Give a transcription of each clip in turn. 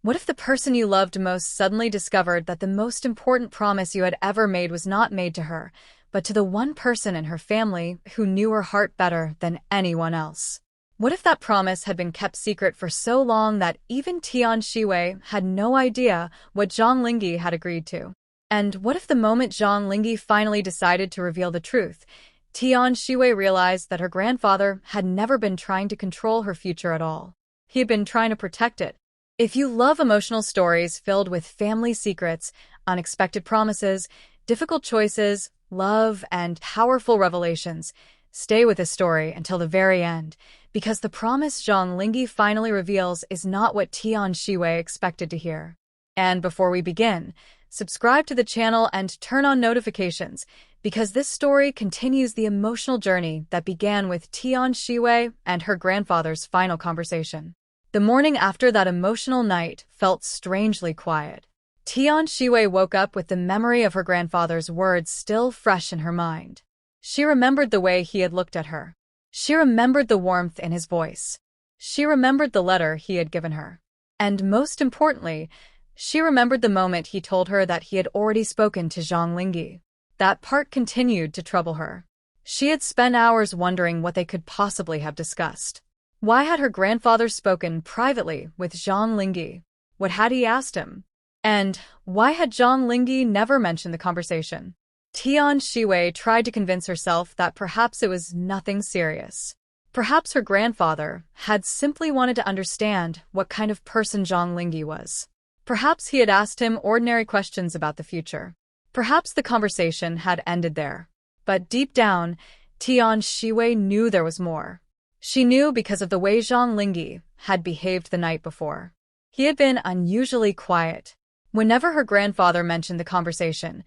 What if the person you loved most suddenly discovered that the most important promise you had ever made was not made to her, but to the one person in her family who knew her heart better than anyone else? What if that promise had been kept secret for so long that even Tian Xiwei had no idea what Zhang Linghe had agreed to? And what if the moment Zhang Linghe finally decided to reveal the truth, Tian Xiwei realized that her grandfather had never been trying to control her future at all. He had been trying to protect it. If you love emotional stories filled with family secrets, unexpected promises, difficult choices, love, and powerful revelations, stay with this story until the very end, because the promise Zhang Linghe finally reveals is not what Tian Xiwei expected to hear. And before we begin, subscribe to the channel and turn on notifications, because this story continues the emotional journey that began with Tian Xiwei and her grandfather's final conversation. The morning after that emotional night felt strangely quiet. Tian Xiwei woke up with the memory of her grandfather's words still fresh in her mind. She remembered the way he had looked at her. She remembered the warmth in his voice. She remembered the letter he had given her. And most importantly, she remembered the moment he told her that he had already spoken to Zhang Linghe. That part continued to trouble her. She had spent hours wondering what they could possibly have discussed. Why had her grandfather spoken privately with Zhang Linghe? What had he asked him? And why had Zhang Linghe never mentioned the conversation? Tian Xiwei tried to convince herself that perhaps it was nothing serious. Perhaps her grandfather had simply wanted to understand what kind of person Zhang Linghe was. Perhaps he had asked him ordinary questions about the future. Perhaps the conversation had ended there. But deep down, Tian Xiwei knew there was more. She knew because of the way Zhang Linghe had behaved the night before. He had been unusually quiet. Whenever her grandfather mentioned the conversation,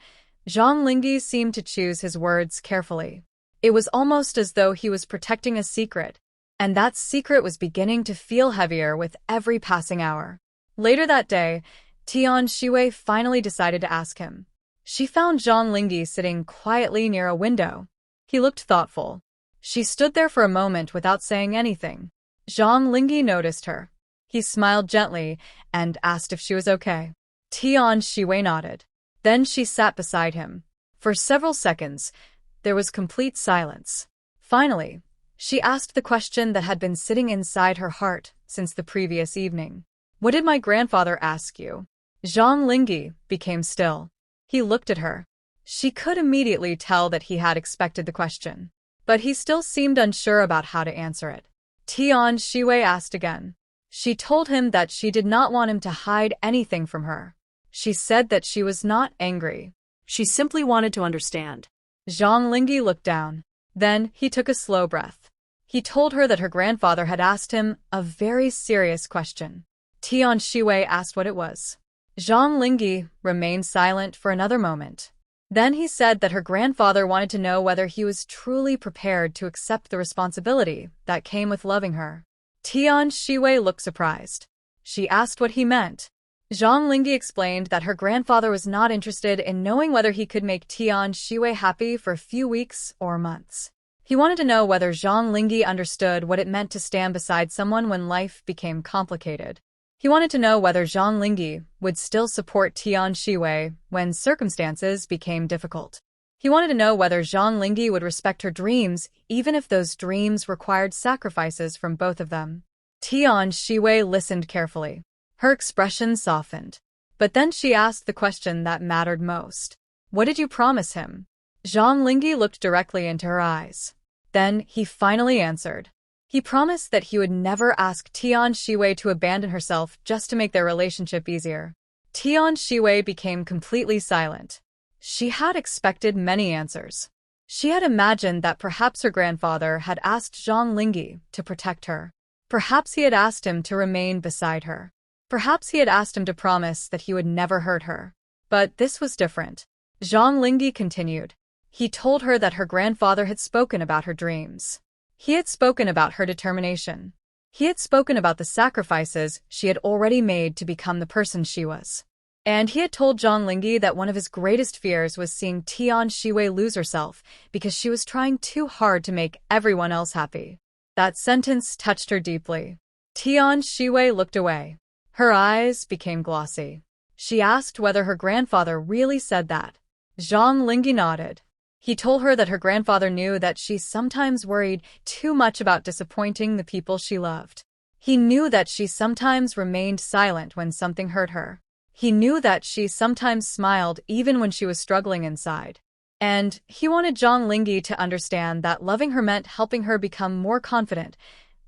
Zhang Linghe seemed to choose his words carefully. It was almost as though he was protecting a secret, and that secret was beginning to feel heavier with every passing hour. Later that day, Tian Xiwei finally decided to ask him. She found Zhang Linghe sitting quietly near a window. He looked thoughtful. She stood there for a moment without saying anything. Zhang Linghe noticed her. He smiled gently and asked if she was okay. Tian Xiwei nodded. Then she sat beside him. For several seconds, there was complete silence. Finally, she asked the question that had been sitting inside her heart since the previous evening. "What did my grandfather ask you?" Zhang Linghe became still. He looked at her. She could immediately tell that he had expected the question. But he still seemed unsure about how to answer it. Tian Xiwei asked again. She told him that she did not want him to hide anything from her. She said that she was not angry. She simply wanted to understand. Zhang Linghe looked down. Then he took a slow breath. He told her that her grandfather had asked him a very serious question. Tian Xiwei asked what it was. Zhang Linghe remained silent for another moment. Then he said that her grandfather wanted to know whether he was truly prepared to accept the responsibility that came with loving her. Tian Xiwei looked surprised. She asked what he meant. Zhang Linghe explained that her grandfather was not interested in knowing whether he could make Tian Xiwei happy for a few weeks or months. He wanted to know whether Zhang Linghe understood what it meant to stand beside someone when life became complicated. He wanted to know whether Zhang Linghe would still support Tian Xiwei when circumstances became difficult. He wanted to know whether Zhang Linghe would respect her dreams, even if those dreams required sacrifices from both of them. Tian Xiwei listened carefully. Her expression softened. But then she asked the question that mattered most. "What did you promise him?" Zhang Linghe looked directly into her eyes. Then he finally answered. He promised that he would never ask Tian Xiwei to abandon herself just to make their relationship easier. Tian Xiwei became completely silent. She had expected many answers. She had imagined that perhaps her grandfather had asked Zhang Linghe to protect her. Perhaps he had asked him to remain beside her. Perhaps he had asked him to promise that he would never hurt her. But this was different. Zhang Linghe continued. He told her that her grandfather had spoken about her dreams. He had spoken about her determination. He had spoken about the sacrifices she had already made to become the person she was. And he had told Zhang Linghe that one of his greatest fears was seeing Tian Xiwei lose herself because she was trying too hard to make everyone else happy. That sentence touched her deeply. Tian Xiwei looked away. Her eyes became glossy. She asked whether her grandfather really said that. Zhang Linghe nodded. He told her that her grandfather knew that she sometimes worried too much about disappointing the people she loved. He knew that she sometimes remained silent when something hurt her. He knew that she sometimes smiled even when she was struggling inside. And he wanted Zhang Linghe to understand that loving her meant helping her become more confident,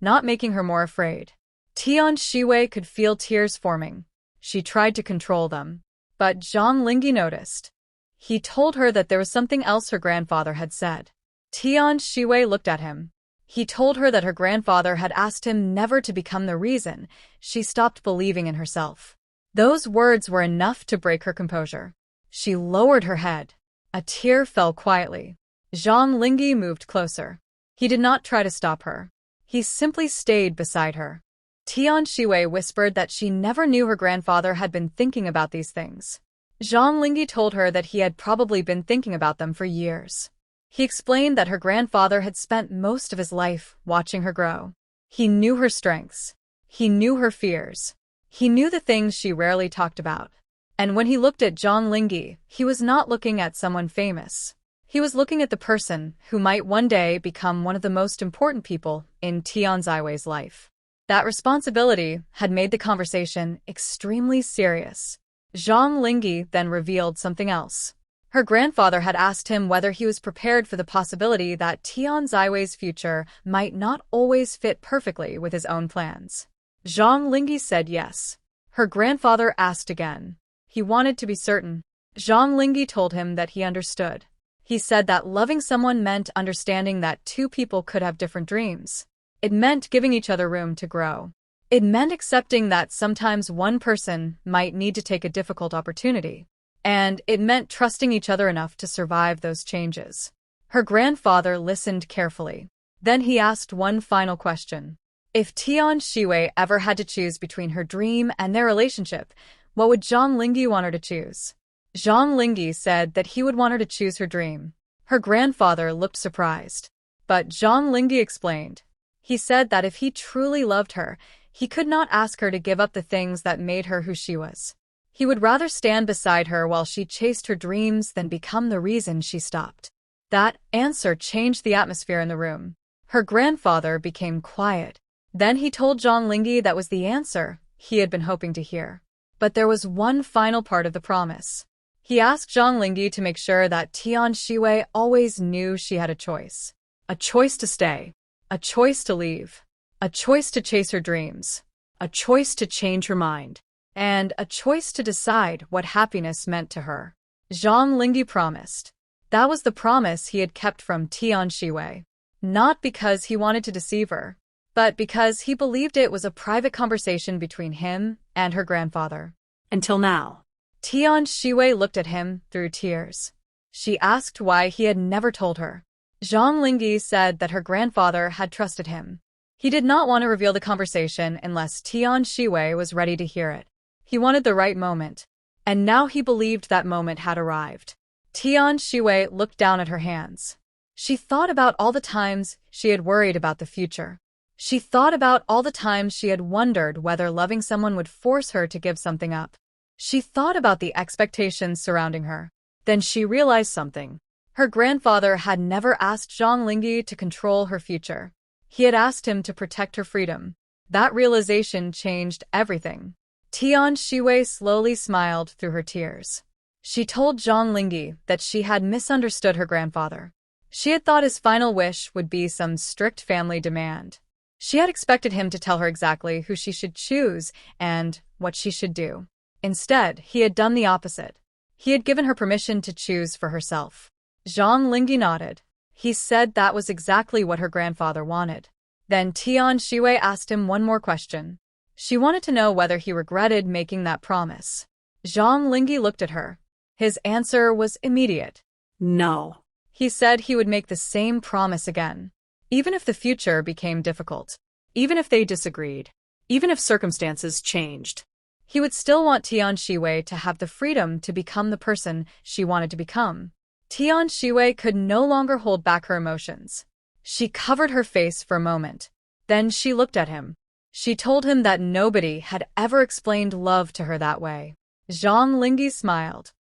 not making her more afraid. Tian Xiwei could feel tears forming. She tried to control them. But Zhang Linghe noticed. He told her that there was something else her grandfather had said. Tian Xiwei looked at him. He told her that her grandfather had asked him never to become the reason she stopped believing in herself. Those words were enough to break her composure. She lowered her head. A tear fell quietly. Zhang Linghe moved closer. He did not try to stop her. He simply stayed beside her. Tian Xiwei whispered that she never knew her grandfather had been thinking about these things. Zhang Linghe told her that he had probably been thinking about them for years. He explained that her grandfather had spent most of his life watching her grow. He knew her strengths. He knew her fears. He knew the things she rarely talked about. And when he looked at Zhang Linghe, he was not looking at someone famous. He was looking at the person who might one day become one of the most important people in Tian Xiwei's life. That responsibility had made the conversation extremely serious. Zhang Linghe then revealed something else. Her grandfather had asked him whether he was prepared for the possibility that Tian Xiwei's future might not always fit perfectly with his own plans. Zhang Linghe said yes. Her grandfather asked again. He wanted to be certain. Zhang Linghe told him that he understood. He said that loving someone meant understanding that two people could have different dreams. It meant giving each other room to grow. It meant accepting that sometimes one person might need to take a difficult opportunity. And it meant trusting each other enough to survive those changes. Her grandfather listened carefully. Then he asked one final question. If Tian Xiwei ever had to choose between her dream and their relationship, what would Zhang Linghe want her to choose? Zhang Linghe said that he would want her to choose her dream. Her grandfather looked surprised. But Zhang Linghe explained. He said that if he truly loved her, he could not ask her to give up the things that made her who she was. He would rather stand beside her while she chased her dreams than become the reason she stopped. That answer changed the atmosphere in the room. Her grandfather became quiet. Then he told Zhang Linghe that was the answer he had been hoping to hear. But there was one final part of the promise. He asked Zhang Linghe to make sure that Tian Xiwei always knew she had a choice. A choice to stay. A choice to leave. A choice to chase her dreams. A choice to change her mind. And a choice to decide what happiness meant to her. Zhang Linghe promised. That was the promise he had kept from Tian Xiwei. Not because he wanted to deceive her, but because he believed it was a private conversation between him and her grandfather. Until now. Tian Xiwei looked at him through tears. She asked why he had never told her. Zhang Linghe said that her grandfather had trusted him. He did not want to reveal the conversation unless Tian Xiwei was ready to hear it. He wanted the right moment. And now he believed that moment had arrived. Tian Xiwei looked down at her hands. She thought about all the times she had worried about the future. She thought about all the times she had wondered whether loving someone would force her to give something up. She thought about the expectations surrounding her. Then she realized something. Her grandfather had never asked Zhang Linghe to control her future. He had asked him to protect her freedom. That realization changed everything. Tian Xiwei slowly smiled through her tears. She told Zhang Linghe that she had misunderstood her grandfather. She had thought his final wish would be some strict family demand. She had expected him to tell her exactly who she should choose and what she should do. Instead, he had done the opposite. He had given her permission to choose for herself. Zhang Linghe nodded. He said that was exactly what her grandfather wanted. Then Tian Xiwei asked him one more question. She wanted to know whether he regretted making that promise. Zhang Linghe looked at her. His answer was immediate. No. He said he would make the same promise again. Even if the future became difficult. Even if they disagreed. Even if circumstances changed. He would still want Tian Xiwei to have the freedom to become the person she wanted to become. Tian Xiwei could no longer hold back her emotions. She covered her face for a moment. Then she looked at him. She told him that nobody had ever explained love to her that way. Zhang Linghe smiled.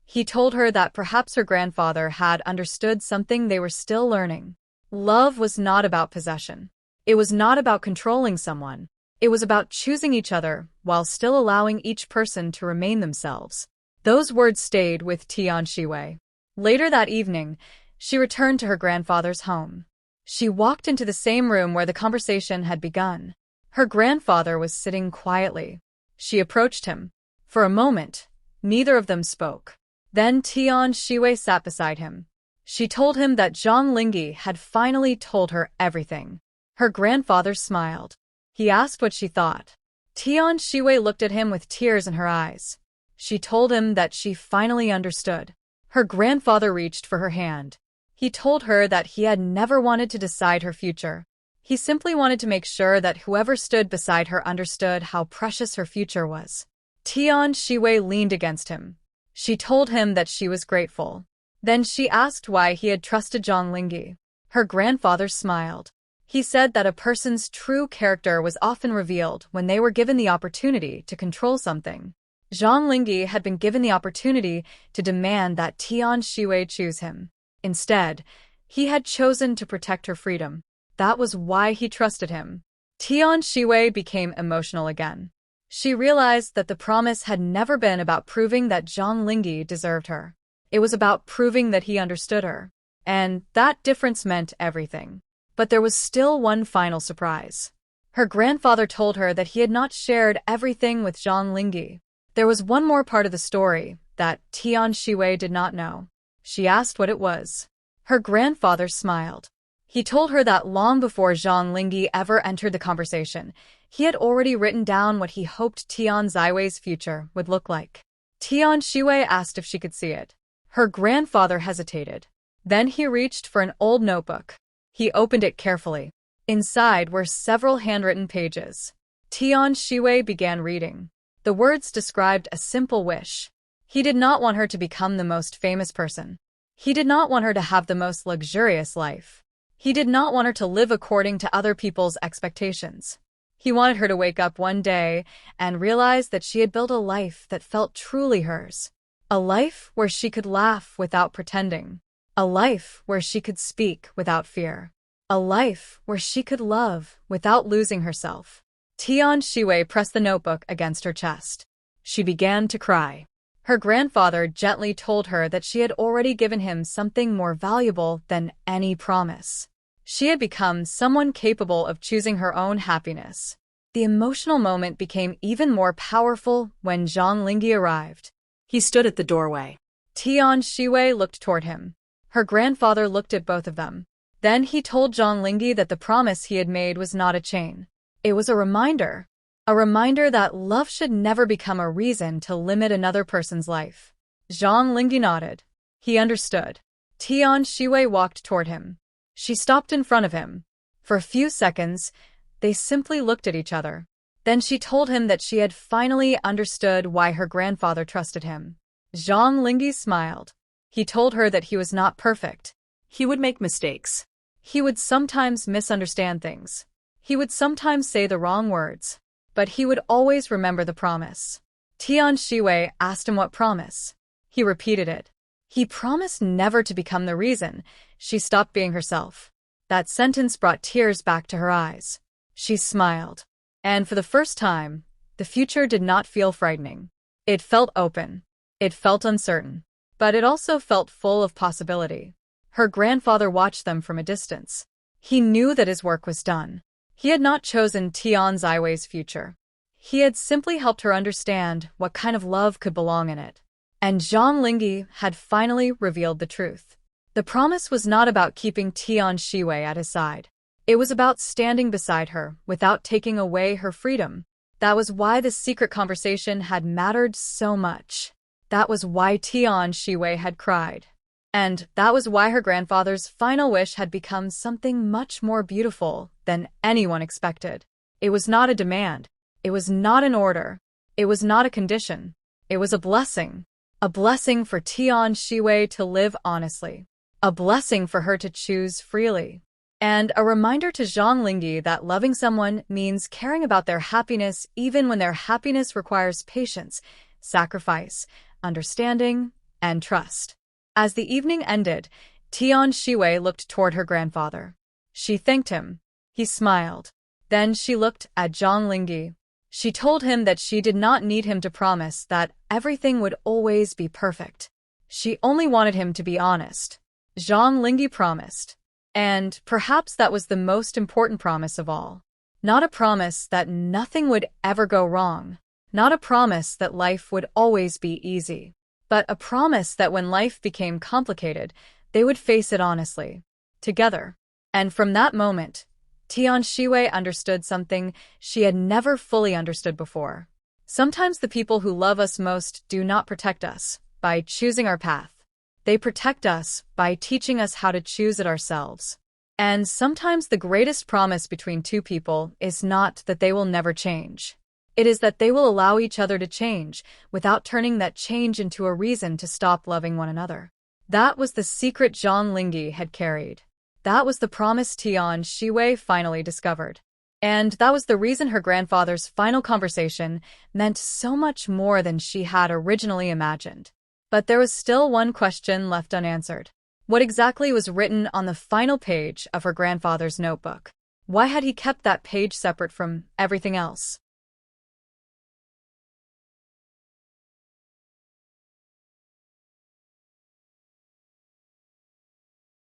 He told her that perhaps her grandfather had understood something they were still learning. Love was not about possession. It was not about controlling someone. It was about choosing each other while still allowing each person to remain themselves. Those words stayed with Tian Xiwei. Later that evening, she returned to her grandfather's home. She walked into the same room where the conversation had begun. Her grandfather was sitting quietly. She approached him. For a moment, neither of them spoke. Then Tian Xiwei sat beside him. She told him that Zhang Linghe had finally told her everything. Her grandfather smiled. He asked what she thought. Tian Xiwei looked at him with tears in her eyes. She told him that she finally understood. Her grandfather reached for her hand. He told her that he had never wanted to decide her future. He simply wanted to make sure that whoever stood beside her understood how precious her future was. Tian Xiwei leaned against him. She told him that she was grateful. Then she asked why he had trusted Zhang Linghe. Her grandfather smiled. He said that a person's true character was often revealed when they were given the opportunity to control something. Zhang Linghe had been given the opportunity to demand that Tian Xiwei choose him. Instead, he had chosen to protect her freedom. That was why he trusted him. Tian Xiwei became emotional again. She realized that the promise had never been about proving that Zhang Linghe deserved her. It was about proving that he understood her. And that difference meant everything. But there was still one final surprise. Her grandfather told her that he had not shared everything with Zhang Linghe. There was one more part of the story that Tian Xiwei did not know. She asked what it was. Her grandfather smiled. He told her that long before Zhang Linghe ever entered the conversation, he had already written down what he hoped Tian Xiwei's future would look like. Tian Xiwei asked if she could see it. Her grandfather hesitated. Then he reached for an old notebook. He opened it carefully. Inside were several handwritten pages. Tian Xiwei began reading. The words described a simple wish. He did not want her to become the most famous person. He did not want her to have the most luxurious life. He did not want her to live according to other people's expectations. He wanted her to wake up one day and realize that she had built a life that felt truly hers. A life where she could laugh without pretending. A life where she could speak without fear. A life where she could love without losing herself. Tian Xiwei pressed the notebook against her chest. She began to cry. Her grandfather gently told her that she had already given him something more valuable than any promise. She had become someone capable of choosing her own happiness. The emotional moment became even more powerful when Zhang Linghe arrived. He stood at the doorway. Tian Xiwei looked toward him. Her grandfather looked at both of them. Then he told Zhang Linghe that the promise he had made was not a chain. It was a reminder. A reminder that love should never become a reason to limit another person's life. Zhang Linghe nodded. He understood. Tian Xiwei walked toward him. She stopped in front of him. For a few seconds, they simply looked at each other. Then she told him that she had finally understood why her grandfather trusted him. Zhang Linghe smiled. He told her that he was not perfect. He would make mistakes. He would sometimes misunderstand things. He would sometimes say the wrong words. But he would always remember the promise. Tian Xiwei asked him what promise. He repeated it. He promised never to become the reason she stopped being herself. That sentence brought tears back to her eyes. She smiled. And for the first time, the future did not feel frightening. It felt open. It felt uncertain. But it also felt full of possibility. Her grandfather watched them from a distance. He knew that his work was done. He had not chosen Tian Xiwei's future. He had simply helped her understand what kind of love could belong in it. And Zhang Linghe had finally revealed the truth. The promise was not about keeping Tian Xiwei at his side. It was about standing beside her without taking away her freedom. That was why the secret conversation had mattered so much. That was why Tian Xiwei had cried. And that was why her grandfather's final wish had become something much more beautiful than anyone expected. It was not a demand. It was not an order. It was not a condition. It was a blessing. A blessing for Tian Xiwei to live honestly. A blessing for her to choose freely. and a reminder to Zhang Linghe that loving someone means caring about their happiness even when their happiness requires patience, sacrifice, understanding, and trust. As the evening ended, Tian Xiwei looked toward her grandfather. She thanked him. He smiled. Then she looked at Zhang Linghe. She told him that she did not need him to promise that everything would always be perfect. She only wanted him to be honest. Zhang Linghe promised. And perhaps that was the most important promise of all. Not a promise that nothing would ever go wrong. Not a promise that life would always be easy. But a promise that when life became complicated, they would face it honestly. Together. And from that moment, Tian Xiwei understood something she had never fully understood before. Sometimes the people who love us most do not protect us by choosing our path. They protect us by teaching us how to choose it ourselves. And sometimes the greatest promise between two people is not that they will never change. It is that they will allow each other to change without turning that change into a reason to stop loving one another. That was the secret Zhang Linghe had carried. That was the promise Tian Xiwei finally discovered. And that was the reason her grandfather's final conversation meant so much more than she had originally imagined. But there was still one question left unanswered. What exactly was written on the final page of her grandfather's notebook? Why had he kept that page separate from everything else?